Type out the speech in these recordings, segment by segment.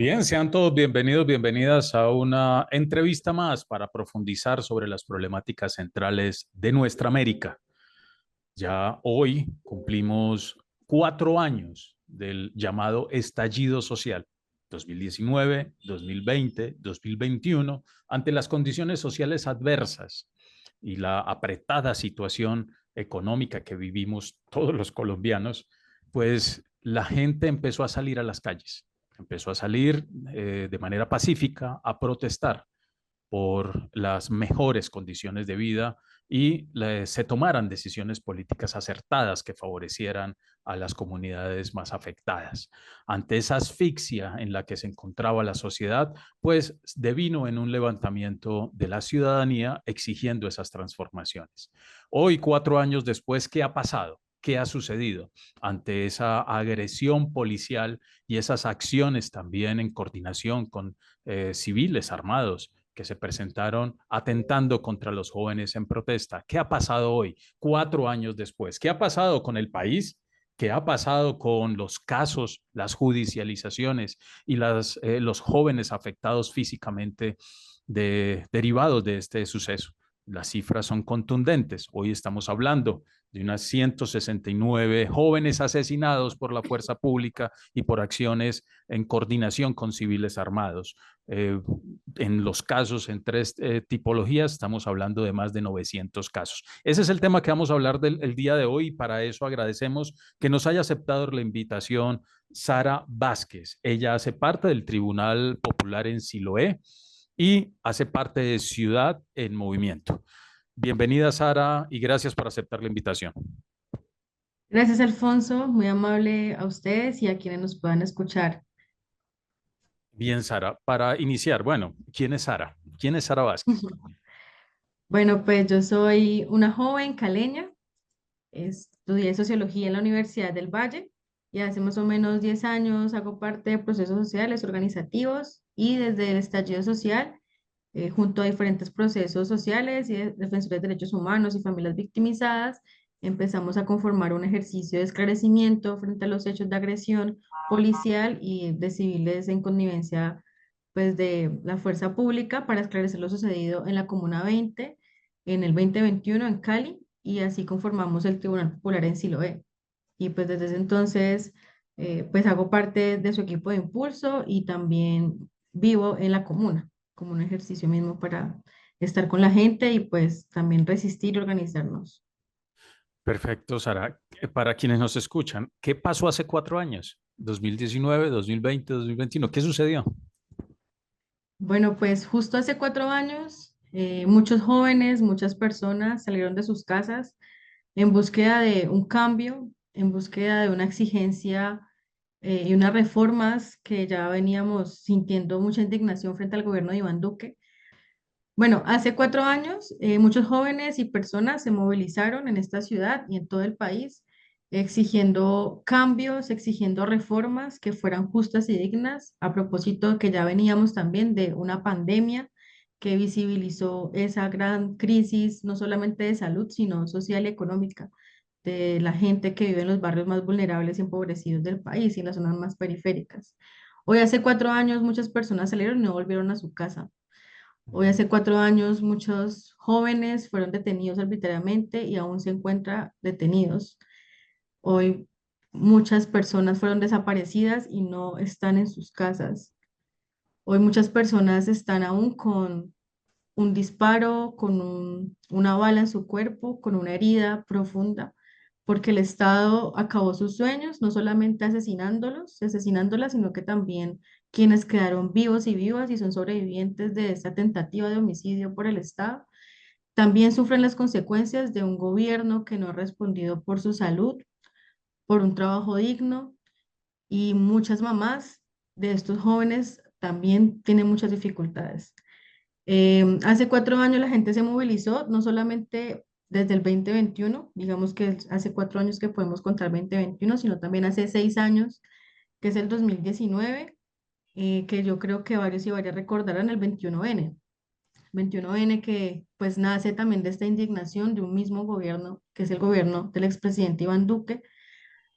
Bien, sean todos bienvenidos, bienvenidas a una entrevista más para profundizar sobre las problemáticas centrales de nuestra América. Ya hoy cumplimos 4 años del llamado estallido social, 2019, 2020, 2021, ante las condiciones sociales adversas y la apretada situación económica que vivimos todos los colombianos, pues la gente empezó a salir a las calles, empezó a salir de manera pacífica a protestar por las mejores condiciones de vida y se tomaran decisiones políticas acertadas que favorecieran a las comunidades más afectadas. Ante esa asfixia en la que se encontraba la sociedad, pues devino en un levantamiento de la ciudadanía exigiendo esas transformaciones. Hoy, 4 años después, ¿qué ha pasado? ¿Qué ha sucedido ante esa agresión policial y esas acciones también en coordinación con civiles armados que se presentaron atentando contra los jóvenes en protesta? ¿Qué ha pasado hoy, 4 años después? ¿Qué ha pasado con el país? ¿Qué ha pasado con los casos, las judicializaciones y los jóvenes afectados físicamente derivados de este suceso? Las cifras son contundentes. Hoy estamos hablando de unas 169 jóvenes asesinados por la fuerza pública y por acciones en coordinación con civiles armados. Eh, en los casos, en tres tipologías, estamos hablando de más de 900 casos. Ese es el tema que vamos a hablar el día de hoy y para eso agradecemos que nos haya aceptado la invitación Sara Vázquez. Ella hace parte del Tribunal Popular en Siloé y hace parte de Ciudad en Movimiento. Bienvenida, Sara, y gracias por aceptar la invitación. Gracias, Alfonso, muy amable a ustedes y a quienes nos puedan escuchar. Bien, Sara, para iniciar, bueno, ¿quién es Sara? ¿Quién es Sara Vázquez? Bueno, pues yo soy una joven caleña, estudié sociología en la Universidad del Valle y hace más o menos 10 años hago parte de procesos sociales, organizativos y desde el estallido social, junto a diferentes procesos sociales y de defensores de derechos humanos y familias victimizadas, empezamos a conformar un ejercicio de esclarecimiento frente a los hechos de agresión policial y de civiles en connivencia pues, de la fuerza pública para esclarecer lo sucedido en la Comuna 20 en el 2021 en Cali y así conformamos el Tribunal Popular en Siloé. Y pues desde ese entonces pues hago parte de su equipo de impulso y también vivo en la comuna como un ejercicio mismo para estar con la gente y pues también resistir y organizarnos. Perfecto, Sara. Para quienes nos escuchan, ¿qué pasó hace 4 años? 2019, 2020, 2021. ¿Qué sucedió? Bueno, pues justo hace 4 años, muchos jóvenes, muchas personas salieron de sus casas en búsqueda de un cambio, en búsqueda de una exigencia y unas reformas que ya veníamos sintiendo mucha indignación frente al gobierno de Iván Duque. Bueno, hace 4 años muchos jóvenes y personas se movilizaron en esta ciudad y en todo el país exigiendo cambios, exigiendo reformas que fueran justas y dignas, a propósito que ya veníamos también de una pandemia que visibilizó esa gran crisis, no solamente de salud, sino social y económica, de la gente que vive en los barrios más vulnerables y empobrecidos del país y en las zonas más periféricas. Hoy hace 4 años muchas personas salieron y no volvieron a su casa. Hoy hace 4 años muchos jóvenes fueron detenidos arbitrariamente y aún se encuentran detenidos. Hoy muchas personas fueron desaparecidas y no están en sus casas. Hoy muchas personas están aún con un disparo, con una bala en su cuerpo, con una herida profunda, porque el Estado acabó sus sueños, no solamente asesinándolas, sino que también quienes quedaron vivos y vivas y son sobrevivientes de esta tentativa de homicidio por el Estado, también sufren las consecuencias de un gobierno que no ha respondido por su salud, por un trabajo digno y muchas mamás de estos jóvenes también tienen muchas dificultades. Hace 4 años la gente se movilizó, no solamente desde el 2021, digamos que hace 4 años que podemos contar 2021, sino también hace 6 años, que es el 2019, que yo creo que varios y varias recordarán el 21N. 21N que pues nace también de esta indignación de un mismo gobierno, que es el gobierno del expresidente Iván Duque,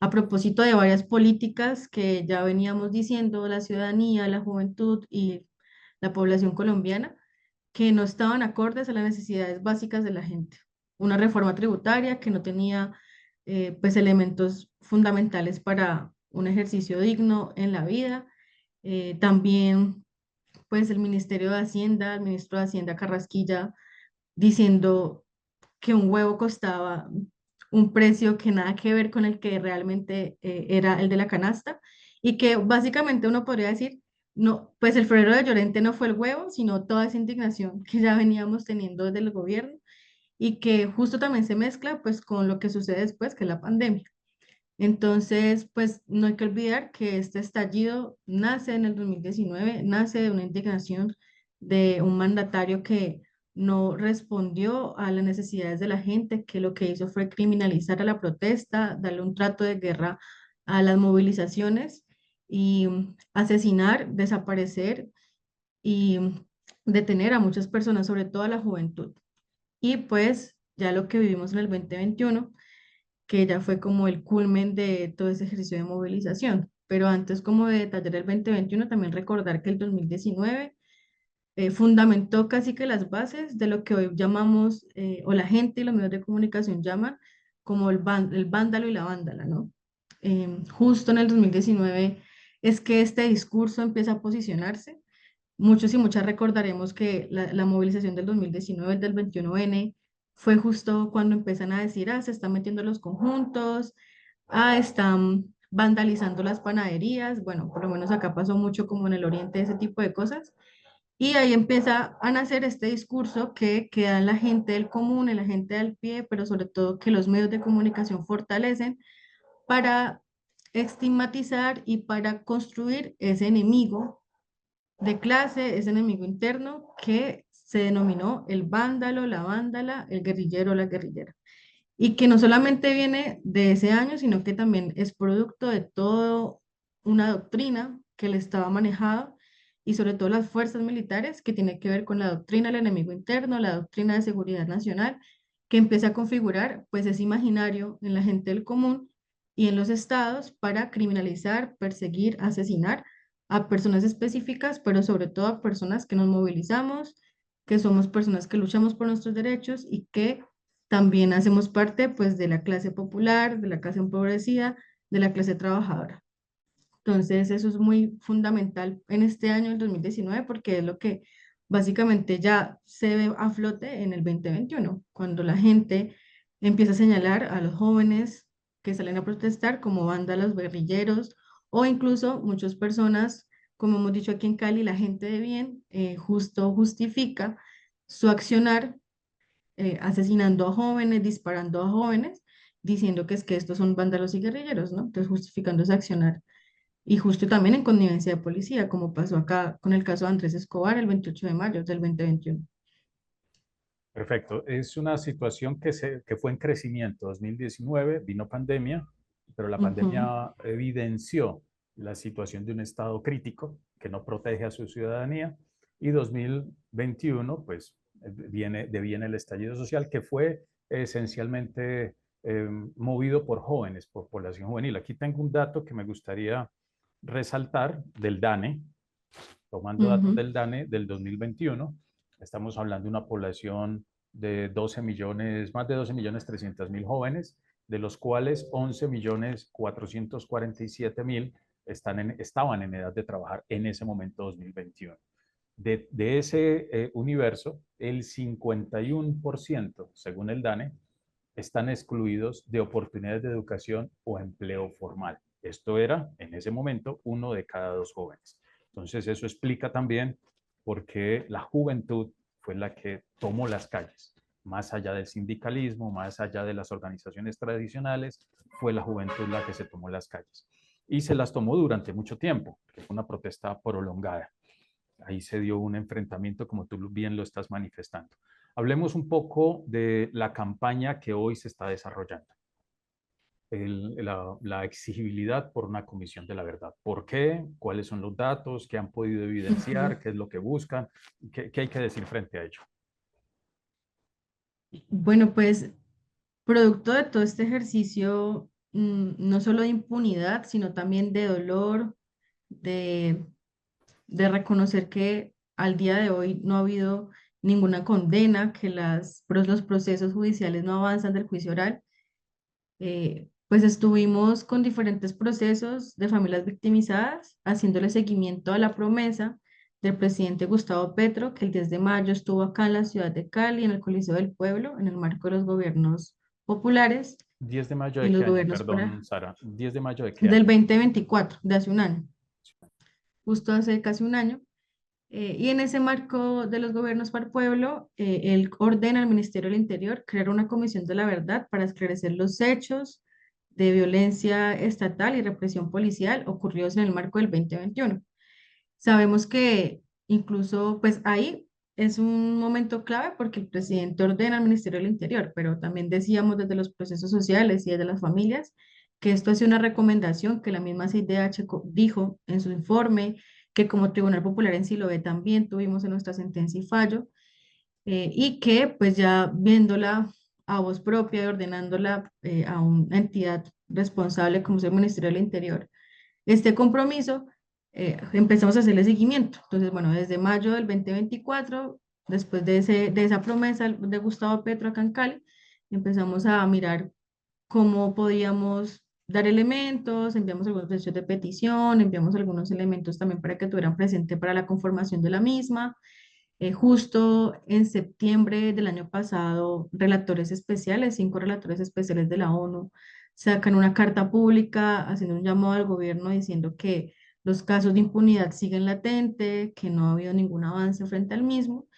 a propósito de varias políticas que ya veníamos diciendo la ciudadanía, la juventud y la población colombiana, que no estaban acordes a las necesidades básicas de la gente. Una reforma tributaria que no tenía pues elementos fundamentales para un ejercicio digno en la vida. También pues el Ministerio de Hacienda, el ministro de Hacienda Carrasquilla, diciendo que un huevo costaba un precio que nada que ver con el que realmente era el de la canasta y que básicamente uno podría decir, no, pues el florero de Llorente no fue el huevo, sino toda esa indignación que ya veníamos teniendo desde el gobierno y que justo también se mezcla pues con lo que sucede después, que es la pandemia. Entonces, pues no hay que olvidar que este estallido nace en el 2019, nace de una indignación de un mandatario que no respondió a las necesidades de la gente, que lo que hizo fue criminalizar a la protesta, darle un trato de guerra a las movilizaciones y asesinar, desaparecer y detener a muchas personas, sobre todo a la juventud. Y pues ya lo que vivimos en el 2021 que ya fue como el culmen de todo ese ejercicio de movilización. Pero antes como de detallar el 2021 también recordar que el 2019 fundamentó casi que las bases de lo que hoy llamamos, o la gente y los medios de comunicación llaman, como el vándalo y la vándala, ¿no? Justo en el 2019 es que este discurso empieza a posicionarse. Muchos y muchas recordaremos que la movilización del 2019, del 21N, fue justo cuando empiezan a decir, se están metiendo los conjuntos, están vandalizando las panaderías, bueno, por lo menos acá pasó mucho como en el oriente ese tipo de cosas, y ahí empieza a nacer este discurso que queda en la gente del común, en la gente del pie, pero sobre todo que los medios de comunicación fortalecen para estigmatizar y para construir ese enemigo de clase, ese enemigo interno que se denominó el vándalo, la vándala, el guerrillero, la guerrillera. Y que no solamente viene de ese año, sino que también es producto de toda una doctrina que le estaba manejado y sobre todo las fuerzas militares que tiene que ver con la doctrina del enemigo interno, la doctrina de seguridad nacional, que empieza a configurar pues ese imaginario en la gente del común y en los estados para criminalizar, perseguir, asesinar a personas específicas, pero sobre todo a personas que nos movilizamos, que somos personas que luchamos por nuestros derechos y que también hacemos parte pues de la clase popular, de la clase empobrecida, de la clase trabajadora. Entonces eso es muy fundamental en este año, el 2019, porque es lo que básicamente ya se ve a flote en el 2021, cuando la gente empieza a señalar a los jóvenes que salen a protestar como vándalos, guerrilleros o incluso muchas personas, como hemos dicho aquí en Cali, la gente de bien justo justifica su accionar asesinando a jóvenes, disparando a jóvenes, diciendo que es que estos son vándalos y guerrilleros, ¿no? Entonces justificando ese accionar. Y justo también en connivencia de policía, como pasó acá con el caso de Andrés Escobar el 28 de mayo del 2021. Perfecto. Es una situación que fue en crecimiento. 2019 vino pandemia, pero la Ujú. pandemia evidenció la situación de un estado crítico que no protege a su ciudadanía. Y 2021, pues, deviene el estallido social que fue esencialmente movido por jóvenes, por población juvenil. Aquí tengo un dato que me gustaría resaltar del DANE, tomando datos Ujú. del DANE del 2021, estamos hablando de una población de 12 millones, más de 12 millones 300 mil jóvenes, de los cuales 11 millones 447 mil estaban en edad de trabajar en ese momento 2021. De ese universo, el 51%, según el DANE, están excluidos de oportunidades de educación o empleo formal. Esto era, en ese momento, uno de cada dos jóvenes. Entonces, eso explica también por qué la juventud fue la que tomó las calles. Más allá del sindicalismo, más allá de las organizaciones tradicionales, fue la juventud la que se tomó las calles. Y se las tomó durante mucho tiempo, que fue una protesta prolongada. Ahí se dio un enfrentamiento como tú bien lo estás manifestando. Hablemos un poco de la campaña que hoy se está desarrollando. La exigibilidad por una comisión de la verdad. ¿Por qué? ¿Cuáles son los datos? ¿Qué han podido evidenciar? ¿Qué es lo que buscan? ¿Qué hay que decir frente a ello? Bueno, pues producto de todo este ejercicio no solo de impunidad, sino también de dolor, de, de reconocer que al día de hoy no ha habido ninguna condena, que los procesos judiciales no avanzan del juicio oral. Pues estuvimos con diferentes procesos de familias victimizadas, haciéndole seguimiento a la promesa del presidente Gustavo Petro, que el 10 de mayo estuvo acá en la ciudad de Cali, en el Coliseo del Pueblo, en el marco de los gobiernos populares 10 de mayo y de los qué año, gobiernos perdón, Sara. 10 de mayo de qué del año. 2024, de hace un año, justo hace casi un año. Y en ese marco de los gobiernos para el pueblo, él ordena al Ministerio del Interior crear una comisión de la verdad para esclarecer los hechos de violencia estatal y represión policial ocurridos en el marco del 2021. Sabemos que incluso, pues ahí es un momento clave porque el presidente ordena al Ministerio del Interior, pero también decíamos desde los procesos sociales y desde las familias que esto ha sido una recomendación que la misma CIDH dijo en su informe, que como Tribunal Popular en sí lo ve también tuvimos en nuestra sentencia y fallo, y que pues ya viéndola a voz propia y ordenándola a una entidad responsable como es el Ministerio del Interior, este compromiso, empezamos a hacerle seguimiento. Entonces, bueno, desde mayo del 2024, después de esa promesa de Gustavo Petro acá en Cali, empezamos a mirar cómo podíamos dar elementos, enviamos algunos derechos de petición, enviamos algunos elementos también para que tuvieran presente para la conformación de la misma. Justo en septiembre del año pasado, relatores especiales, 5 relatores especiales de la ONU, sacan una carta pública haciendo un llamado al gobierno diciendo que los casos de impunidad siguen latentes, que no ha habido ningún avance frente al mismo,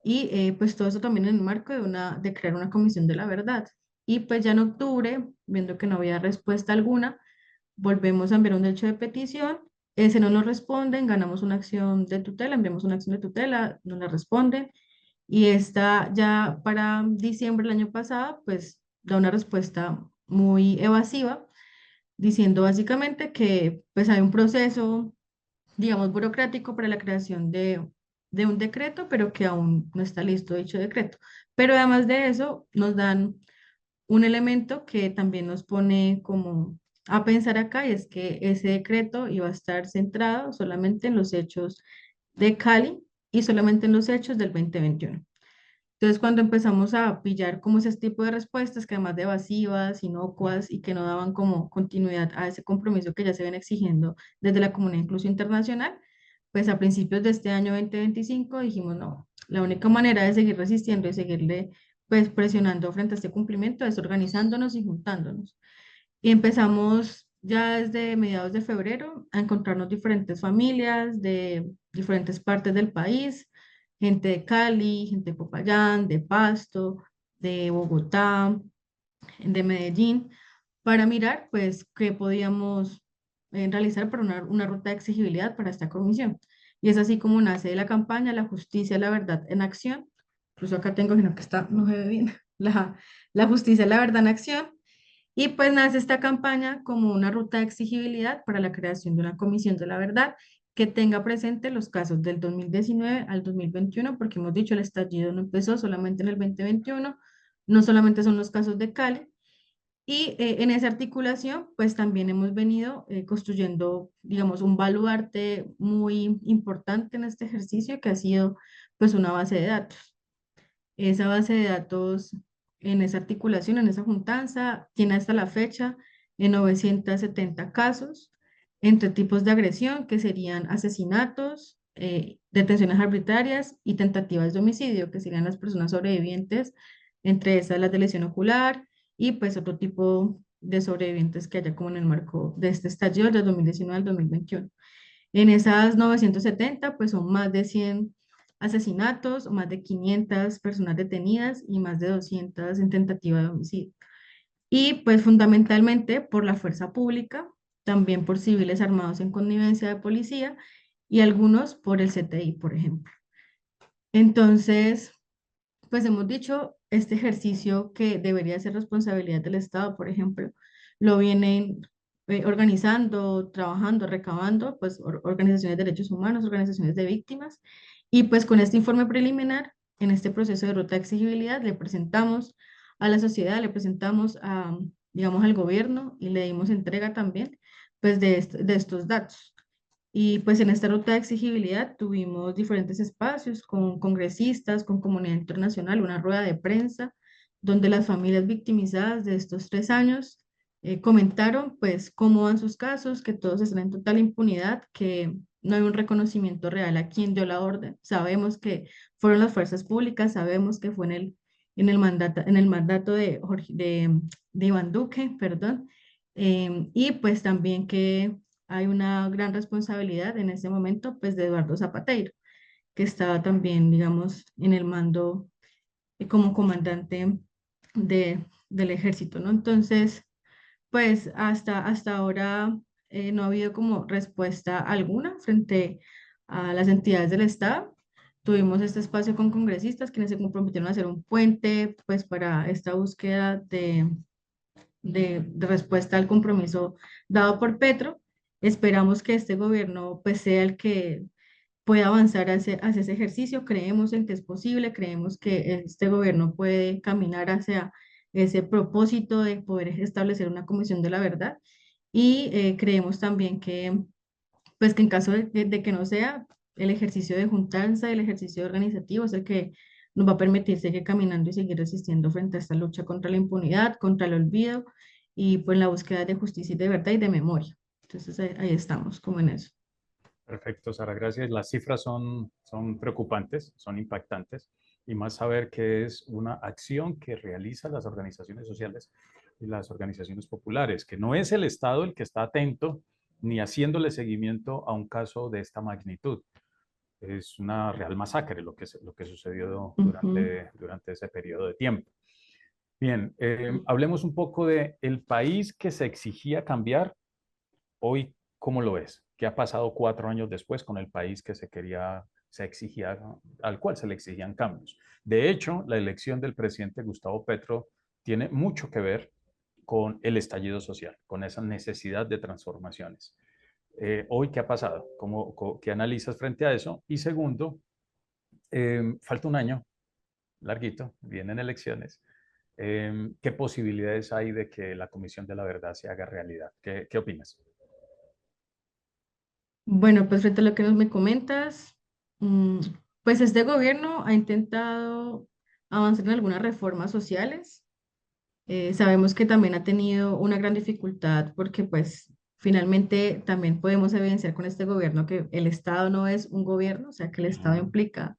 y pues todo eso también en el marco de crear una comisión de la verdad. Y pues ya en octubre, viendo que no había respuesta alguna, volvemos a enviar un derecho de petición, ese no nos responden, ganamos una acción de tutela, enviamos una acción de tutela, no la responden, y esta ya para diciembre del año pasado, pues da una respuesta muy evasiva, diciendo básicamente que pues hay un proceso, digamos, burocrático para la creación de un decreto, pero que aún no está listo dicho decreto. Pero además de eso, nos dan un elemento que también nos pone como a pensar acá, y es que ese decreto iba a estar centrado solamente en los hechos de Cali y solamente en los hechos del 2021. Entonces, cuando empezamos a pillar como ese tipo de respuestas, que además de evasivas, inocuas y que no daban como continuidad a ese compromiso que ya se ven exigiendo desde la comunidad incluso internacional, pues a principios de este año 2025 dijimos, no, la única manera de seguir resistiendo y seguirle pues presionando frente a este cumplimiento es organizándonos y juntándonos. Y empezamos ya desde mediados de febrero a encontrarnos diferentes familias de diferentes partes del país, gente de Cali, gente de Popayán, de Pasto, de Bogotá, de Medellín, para mirar pues qué podíamos realizar para una ruta de exigibilidad para esta comisión. Y es así como nace la campaña La Justicia, la Verdad en Acción. Incluso acá tengo, sino que está, no se ve bien, la Justicia, la Verdad en Acción, y pues nace esta campaña como una ruta de exigibilidad para la creación de una comisión de la verdad que tenga presente los casos del 2019 al 2021, porque hemos dicho el estallido no empezó solamente en el 2021, no solamente son los casos de Cali. Y en esa articulación, pues también hemos venido construyendo, digamos, un baluarte muy importante en este ejercicio que ha sido pues una base de datos. Esa base de datos en esa articulación, en esa juntanza, tiene hasta la fecha en 970 casos entre tipos de agresión que serían asesinatos, detenciones arbitrarias y tentativas de homicidio, que serían las personas sobrevivientes, entre esas las de lesión ocular y pues otro tipo de sobrevivientes que haya como en el marco de este estallido de 2019 al 2021. En esas 970 pues son más de 100 asesinatos, más de 500 personas detenidas y más de 200 en tentativa de homicidio. Y pues fundamentalmente por la fuerza pública, también por civiles armados en connivencia de policía y algunos por el CTI, por ejemplo. Entonces, pues hemos dicho, este ejercicio que debería ser responsabilidad del Estado, por ejemplo, lo vienen organizando, trabajando, recabando, pues organizaciones de derechos humanos, organizaciones de víctimas, y pues con este informe preliminar, en este proceso de ruta de exigibilidad, le presentamos a la sociedad, le presentamos digamos, al gobierno y le dimos entrega también, pues, de estos datos. Y pues en esta ruta de exigibilidad tuvimos diferentes espacios con congresistas, con comunidad internacional, una rueda de prensa, donde las familias victimizadas de estos 3 años comentaron pues cómo van sus casos, que todos están en total impunidad, que no hay un reconocimiento real a quién dio la orden. Sabemos que fueron las fuerzas públicas, sabemos que fue en el mandato de Iván Duque, perdón, y pues también que hay una gran responsabilidad en ese momento, pues, de Eduardo Zapateiro, que estaba también, digamos, en el mando como comandante del ejército, ¿no? Entonces, pues, hasta ahora no ha habido como respuesta alguna frente a las entidades del Estado. Tuvimos este espacio con congresistas quienes se comprometieron a hacer un puente, pues, para esta búsqueda de respuesta al compromiso dado por Petro. Esperamos que este gobierno pues sea el que pueda avanzar hacia ese ejercicio. Creemos en que es posible, creemos que este gobierno puede caminar hacia ese propósito de poder establecer una comisión de la verdad y creemos también que en caso de que no sea, el ejercicio de juntanza, el ejercicio organizativo es el que nos va a permitir seguir caminando y seguir resistiendo frente a esta lucha contra la impunidad, contra el olvido y pues la búsqueda de justicia y de verdad y de memoria. Entonces ahí estamos, como en eso. Perfecto, Sara, gracias. Las cifras son preocupantes, son impactantes, y más saber que es una acción que realizan las organizaciones sociales y las organizaciones populares, que no es el Estado el que está atento ni haciéndole seguimiento a un caso de esta magnitud. Es una real masacre lo que sucedió Ujú. durante ese periodo de tiempo. Bien, hablemos un poco de el país que se exigía cambiar. Hoy, ¿cómo lo ves? ¿Qué ha pasado 4 años después con el país que se exigía, al cual se le exigían cambios? De hecho, la elección del presidente Gustavo Petro tiene mucho que ver con el estallido social, con esa necesidad de transformaciones. Hoy, ¿qué ha pasado? ¿Qué analizas frente a eso? Y segundo, falta un año, larguito, vienen elecciones. ¿Qué posibilidades hay de que la Comisión de la Verdad se haga realidad? ¿Qué opinas? Bueno, pues frente a lo que nos me comentas, mm, pues este gobierno ha intentado avanzar en algunas reformas sociales. Sabemos que también ha tenido una gran dificultad porque pues finalmente también podemos evidenciar con este gobierno que el Estado no es un gobierno, o sea que el Estado Ujú. implica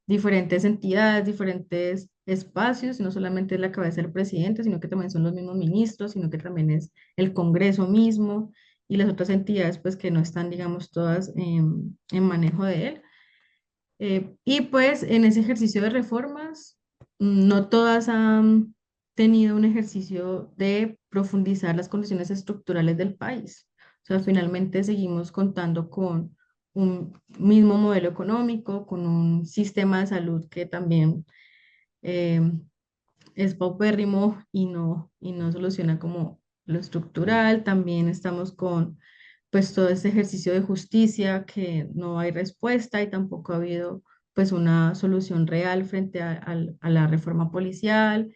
diferentes entidades, diferentes espacios, y no solamente es la cabeza del presidente, sino que también son los mismos ministros, sino que también es el Congreso mismo y las otras entidades pues que no están, digamos, todas en manejo de él. Y pues en ese ejercicio de reformas, no todas han tenido un ejercicio de profundizar las condiciones estructurales del país. O sea, finalmente seguimos contando con un mismo modelo económico, con un sistema de salud que también eh, es paupérrimo y no soluciona como lo estructural. También estamos con pues todo este ejercicio de justicia que no hay respuesta y tampoco ha habido pues una solución real frente a la reforma policial,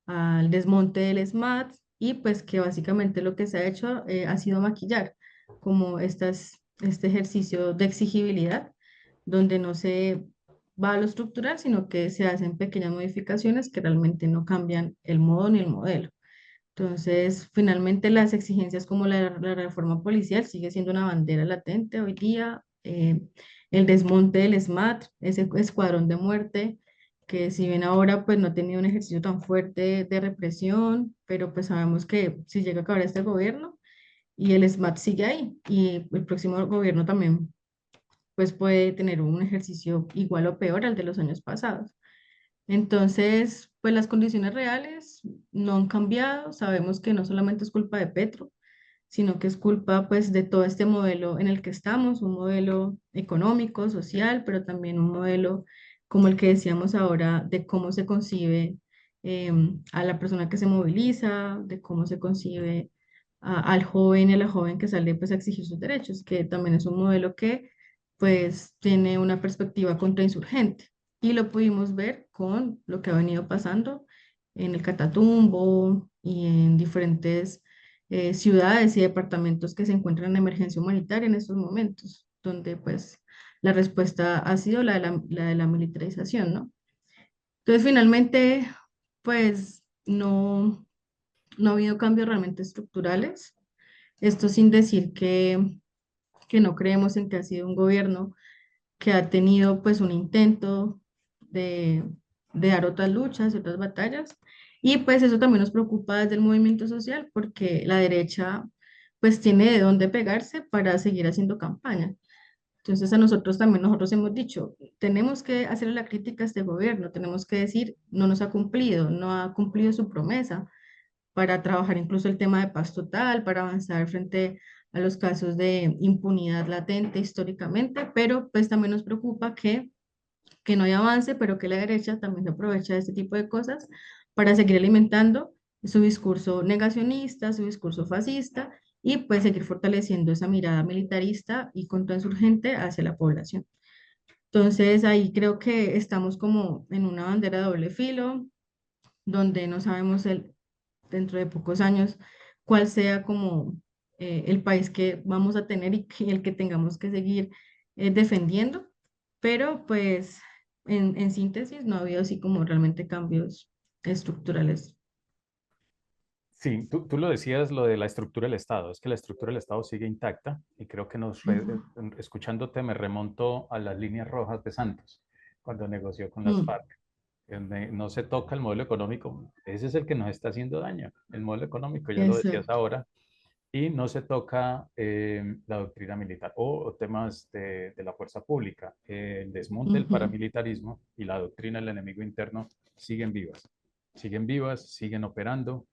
al desmonte del SMAT y pues que básicamente lo que se ha hecho ha sido maquillar como este ejercicio de exigibilidad donde no se va a lo estructural, sino que se hacen pequeñas modificaciones que realmente no cambian el modo ni el modelo. Entonces, finalmente las exigencias como la reforma policial sigue siendo una bandera latente hoy día. El desmonte del SMAT, ese escuadrón de muerte, que si bien ahora pues no ha tenido un ejercicio tan fuerte de represión, pero pues sabemos que si llega a acabar este gobierno y el SMAT sigue ahí y el próximo gobierno también pues puede tener un ejercicio igual o peor al de los años pasados. Entonces, pues las condiciones reales no han cambiado. Sabemos que no solamente es culpa de Petro, sino que es culpa pues de todo este modelo en el que estamos, un modelo económico, social, pero también un modelo como el que decíamos ahora de cómo se concibe a la persona que se moviliza, de cómo se concibe al joven y a la joven que sale pues a exigir sus derechos, que también es un modelo que pues tiene una perspectiva contrainsurgente. Y lo pudimos ver con lo que ha venido pasando en el Catatumbo y en diferentes ciudades y departamentos que se encuentran en emergencia humanitaria en estos momentos, donde pues la respuesta ha sido la de la militarización, ¿no? Entonces finalmente pues no ha habido cambios realmente estructurales. Esto sin decir que no creemos en que ha sido un gobierno que ha tenido pues un intento de, de dar otras luchas y otras batallas. Y pues eso también nos preocupa desde el movimiento social porque la derecha pues tiene de dónde pegarse para seguir haciendo campaña. Entonces a nosotros también, nosotros hemos dicho, tenemos que hacer la crítica a este gobierno, tenemos que decir, no nos ha cumplido, no ha cumplido su promesa para trabajar incluso el tema de paz total, para avanzar frente a los casos de impunidad latente históricamente, pero pues también nos preocupa que no hay avance, pero que la derecha también se aprovecha de este tipo de cosas para seguir alimentando su discurso negacionista, su discurso fascista y pues seguir fortaleciendo esa mirada militarista y contrainsurgente hacia la población. Entonces ahí creo que estamos como en una bandera de doble filo, donde no sabemos dentro de pocos años cuál sea como el país que vamos a tener y el que tengamos que seguir defendiendo, pero pues en síntesis no ha habido así como realmente cambios estructurales. Sí, tú lo decías, lo de la estructura del Estado, es que la estructura del Estado sigue intacta y creo que Ujú. escuchándote me remonto a las líneas rojas de Santos cuando negoció con las Mm, FARC, donde no se toca el modelo económico, ese es el que nos está haciendo daño, el modelo económico, ya lo decías exacto. ahora, y no se toca la doctrina militar o temas de la fuerza pública. El desmonte del Ujú, paramilitarismo y la doctrina del enemigo interno siguen vivas, siguen operando.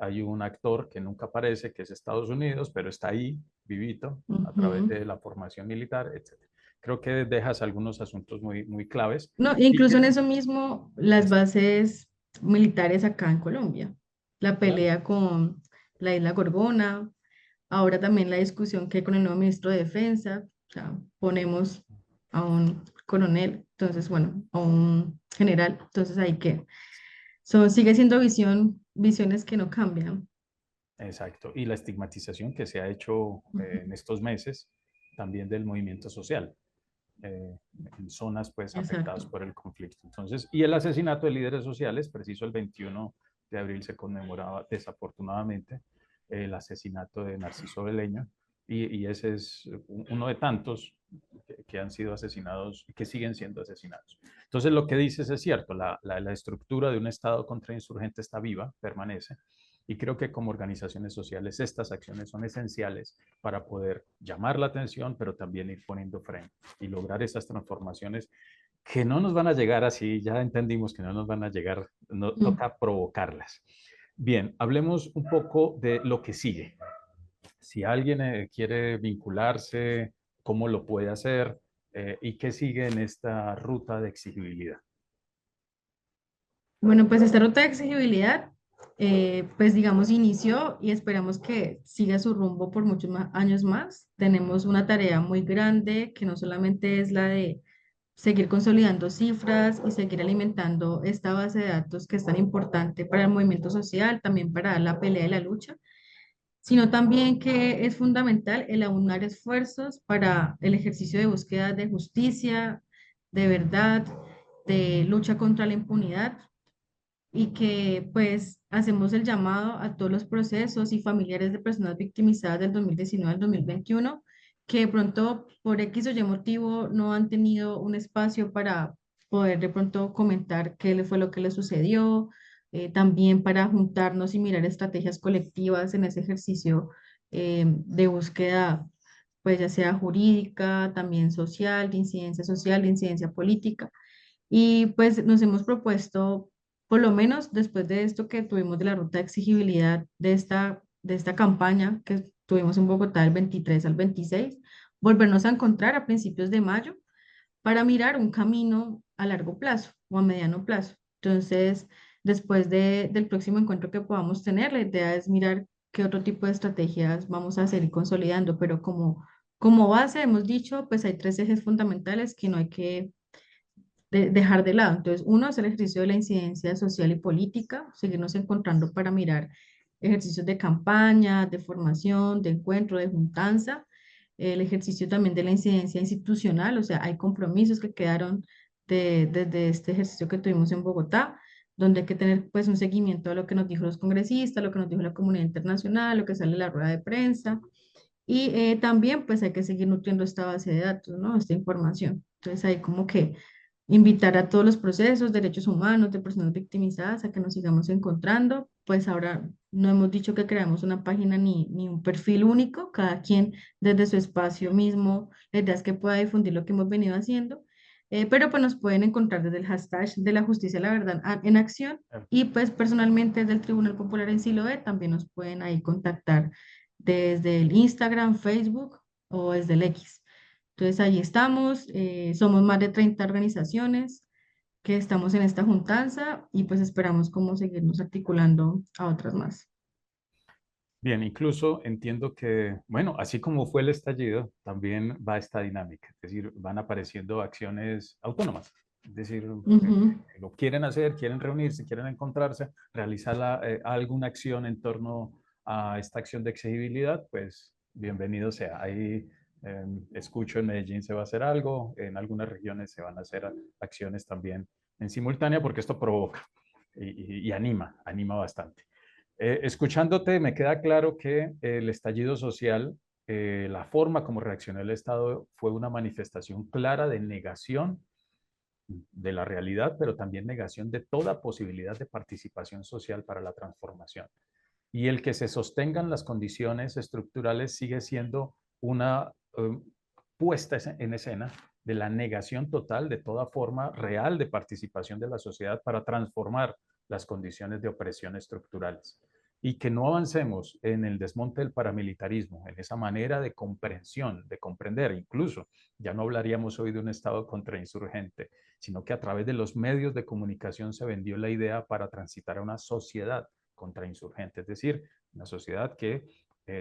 Hay un actor que nunca aparece, que es Estados Unidos, pero está ahí, vivito, a través ujú. de la formación militar, etc. Creo que dejas algunos asuntos muy claves. No, Y incluso que, en eso mismo, las es, bases militares acá en Colombia, la claro, pelea con la isla Gorgona, ahora también la discusión que hay con el nuevo ministro de Defensa, o sea, ponemos a un coronel, entonces, bueno, a un general, entonces ahí que sigue siendo visiones que no cambian. exacto. Y la estigmatización que se ha hecho Ujú, en estos meses también del movimiento social eh, en zonas pues afectadas exacto. por el conflicto. Entonces, y el asesinato de líderes sociales, preciso el 21 de abril se conmemoraba desafortunadamente el asesinato de Narciso Beleño y ese es uno de tantos que han sido asesinados y que siguen siendo asesinados. Entonces, lo que dices es cierto, la estructura de un Estado contrainsurgente está viva, permanece, y creo que como organizaciones sociales estas acciones son esenciales para poder llamar la atención, pero también ir poniendo freno y lograr esas transformaciones que no nos van a llegar así, ya entendimos que no nos van a llegar, no, Mm. toca provocarlas. Bien, hablemos un poco de lo que sigue. Si alguien quiere vincularse, cómo lo puede hacer y qué sigue en esta ruta de exigibilidad. Bueno, pues esta ruta de exigibilidad, pues digamos, inició y esperamos que siga su rumbo por muchos años más. Tenemos una tarea muy grande que no solamente es la de seguir consolidando cifras y seguir alimentando esta base de datos que es tan importante para el movimiento social, también para la pelea y la lucha, sino también que es fundamental el aunar esfuerzos para el ejercicio de búsqueda de justicia, de verdad, de lucha contra la impunidad y que pues hacemos el llamado a todos los procesos y familiares de personas victimizadas del 2019 al 2021 que de pronto por X o Y motivo no han tenido un espacio para poder de pronto comentar qué le fue lo que le sucedió, también para juntarnos y mirar estrategias colectivas en ese ejercicio de búsqueda, pues ya sea jurídica, también social, de incidencia política. Y pues nos hemos propuesto, por lo menos después de esto que tuvimos de la ruta de exigibilidad de esta campaña que tuvimos en Bogotá del 23 al 26, volvernos a encontrar a principios de mayo para mirar un camino a largo plazo o a mediano plazo. Entonces, después del próximo encuentro que podamos tener, la idea es mirar qué otro tipo de estrategias vamos a seguir consolidando, pero como base hemos dicho, pues hay tres ejes fundamentales que no hay que dejar de lado. Entonces, uno es el ejercicio de la incidencia social y política, seguirnos encontrando para mirar ejercicios de campaña, de formación, de encuentro, de juntanza, el ejercicio también de la incidencia institucional, o sea, hay compromisos que quedaron desde este ejercicio que tuvimos en Bogotá, donde hay que tener pues un seguimiento a lo que nos dijo los congresistas, lo que nos dijo la comunidad internacional, lo que sale en la rueda de prensa, y también pues hay que seguir nutriendo esta base de datos, ¿no? Esta información. Entonces hay como que invitar a todos los procesos, derechos humanos de personas victimizadas a que nos sigamos encontrando. Pues ahora no hemos dicho que creamos una página ni un perfil único, cada quien desde su espacio mismo, la idea es que pueda difundir lo que hemos venido haciendo, pero pues nos pueden encontrar desde el hashtag de la justicia, la verdad, en acción, y pues personalmente desde el Tribunal Popular en Siloé también nos pueden ahí contactar desde el Instagram, Facebook o desde el X. Entonces, allí estamos, somos más de 30 organizaciones que estamos en esta juntanza y pues esperamos cómo seguirnos articulando a otras más. Bien, incluso entiendo que, bueno, así como fue el estallido, también va esta dinámica, es decir, van apareciendo acciones autónomas, es decir, Ujú. lo quieren hacer, quieren reunirse, quieren encontrarse, realizar alguna acción en torno a esta acción de exigibilidad, pues bienvenido sea. Ahí escucho en Medellín se va a hacer algo, en algunas regiones se van a hacer acciones también en simultánea porque esto provoca y anima, anima bastante. Escuchándote, me queda claro que el estallido social, la forma como reaccionó el Estado fue una manifestación clara de negación de la realidad, pero también negación de toda posibilidad de participación social para la transformación. Y el que se sostengan las condiciones estructurales sigue siendo una puesta en escena de la negación total de toda forma real de participación de la sociedad para transformar las condiciones de opresión estructurales. Y que no avancemos en el desmonte del paramilitarismo, en esa manera de comprensión, de comprender, incluso ya no hablaríamos hoy de un Estado contrainsurgente, sino que a través de los medios de comunicación se vendió la idea para transitar a una sociedad contrainsurgente, es decir, una sociedad que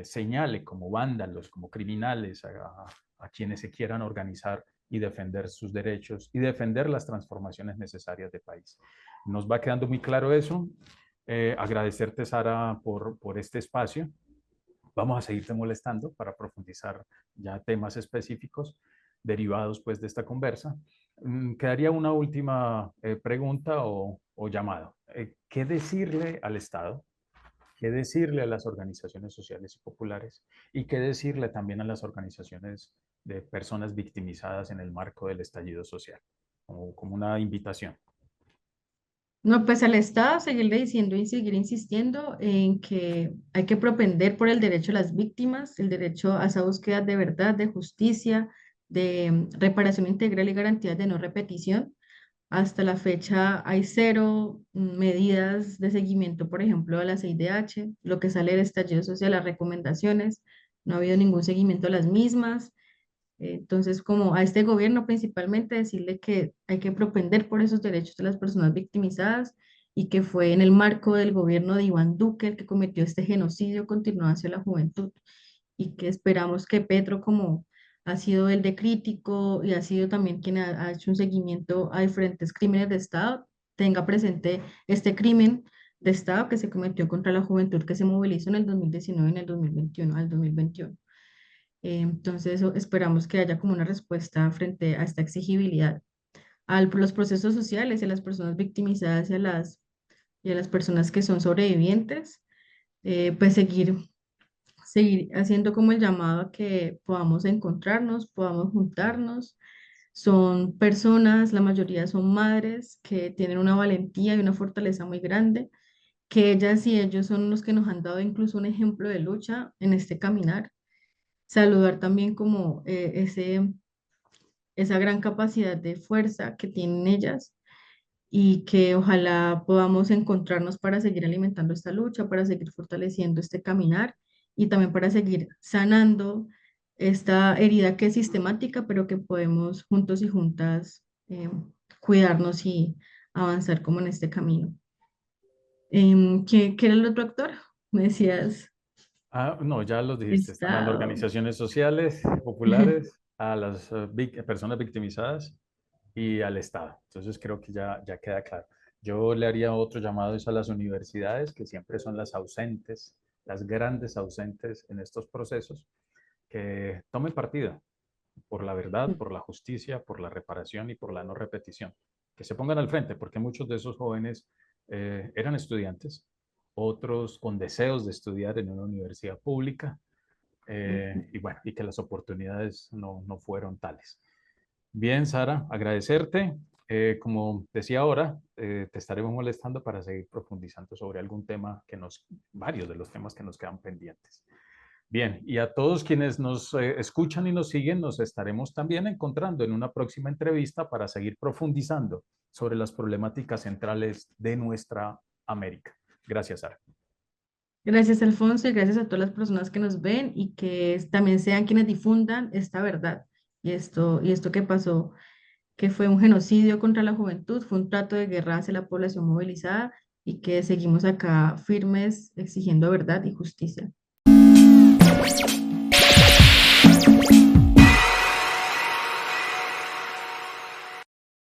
señale como vándalos, como criminales a quienes se quieran organizar y defender sus derechos y defender las transformaciones necesarias del país. Nos va quedando muy claro eso. Agradecerte, Sara, por este espacio. Vamos a seguirte molestando para profundizar ya temas específicos derivados pues de esta conversa. Quedaría una última pregunta o llamado. ¿Qué decirle al Estado? ¿Qué decirle a las organizaciones sociales y populares? ¿Y qué decirle también a las organizaciones de personas victimizadas en el marco del estallido social? Como una invitación. No, pues al Estado seguirle diciendo y seguir insistiendo en que hay que propender por el derecho a las víctimas, el derecho a esa búsqueda de verdad, de justicia, de reparación integral y garantías de no repetición. Hasta la fecha hay cero medidas de seguimiento, por ejemplo, a la CIDH, lo que sale del estallido social, las recomendaciones, no ha habido ningún seguimiento a las mismas. Entonces, como a este gobierno principalmente decirle que hay que propender por esos derechos de las personas victimizadas y que fue en el marco del gobierno de Iván Duque el que cometió este genocidio continuado hacia la juventud y que esperamos que Petro, como ha sido el de crítico y ha sido también quien ha hecho un seguimiento a diferentes crímenes de Estado, tenga presente este crimen de Estado que se cometió contra la juventud que se movilizó en el 2019 y en el 2021, al 2021. Entonces, esperamos que haya como una respuesta frente a esta exigibilidad a los procesos sociales y a las personas victimizadas y a las personas que son sobrevivientes, pues seguir haciendo como el llamado a que podamos encontrarnos, podamos juntarnos. Son personas, la mayoría son madres que tienen una valentía y una fortaleza muy grande, que ellas y ellos son los que nos han dado incluso un ejemplo de lucha en este caminar. Saludar también como esa gran capacidad de fuerza que tienen ellas y que ojalá podamos encontrarnos para seguir alimentando esta lucha, para seguir fortaleciendo este caminar y también para seguir sanando esta herida que es sistemática, pero que podemos juntos y juntas cuidarnos y avanzar como en este camino. ¿Qué era el otro actor? Me decías, Ah, no, ya los dijiste. Están las Estado. organizaciones sociales, populares, a las personas victimizadas. y al Estado. Entonces creo que ya queda claro. Yo le haría otro llamado es a las universidades, que siempre son las ausentes, las grandes ausentes en estos procesos, que tomen partido por la verdad, por la justicia, por la reparación y por la no repetición. Que se pongan al frente, porque muchos de esos jóvenes eran estudiantes, otros con deseos de estudiar en una universidad pública, y bueno, y que las oportunidades no fueron tales. Bien, Sara, agradecerte. Como decía ahora, te estaremos molestando para seguir profundizando sobre algún tema varios de los temas que nos quedan pendientes. Bien, y a todos quienes nos escuchan y nos siguen, nos estaremos también encontrando en una próxima entrevista para seguir profundizando sobre las problemáticas centrales de nuestra América. Gracias, Sara. Gracias, Alfonso, y gracias a todas las personas que nos ven y que también sean quienes difundan esta verdad y esto que pasó, que fue un genocidio contra la juventud, fue un trato de guerra hacia la población movilizada y que seguimos acá firmes exigiendo verdad y justicia.